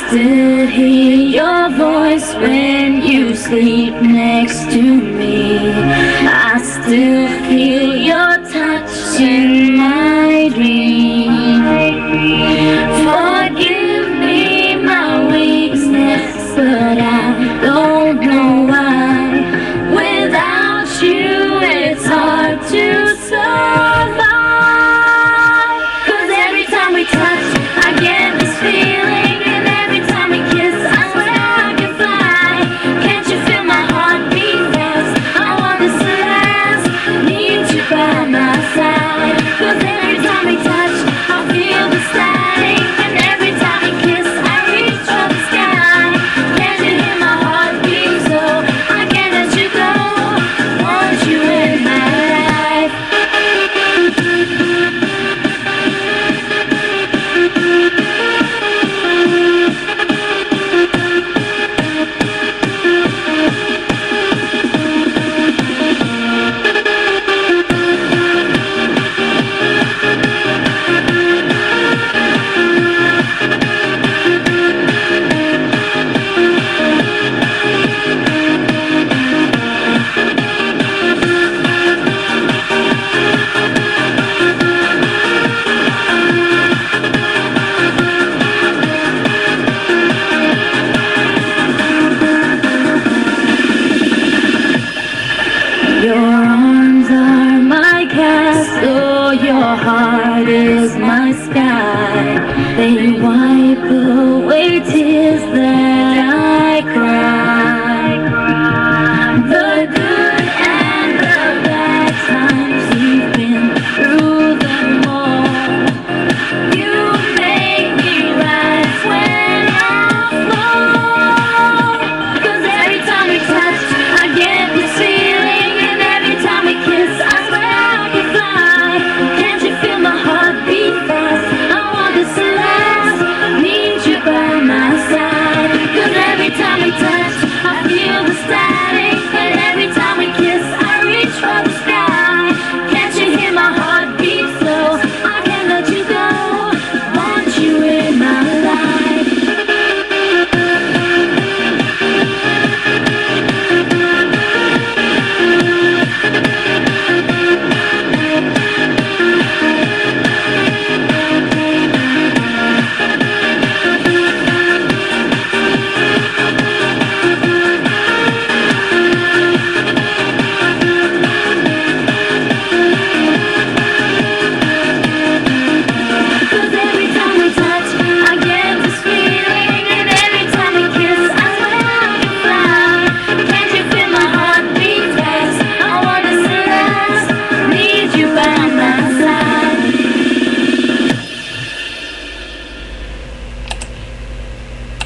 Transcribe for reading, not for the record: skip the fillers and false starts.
still hear your voice when you sleep next to me. I still feel your touch in my dreams. Forgive me my weakness, but I don't know why. Without you, it's hard to survive. 'Cause every time we touch, I get this feeling, and every time we kiss, I swear I can fly. Can't you feel my heartbeat fast? I want this to last. Need you by my side. 'Cause every time we touch, I feel the static, and every time we kiss, I reach for the sky. Can't you hear my heartbeat? So I can't let you go. Want you in my life. Your arms are my castle, your heart is my sky. They wipe away tears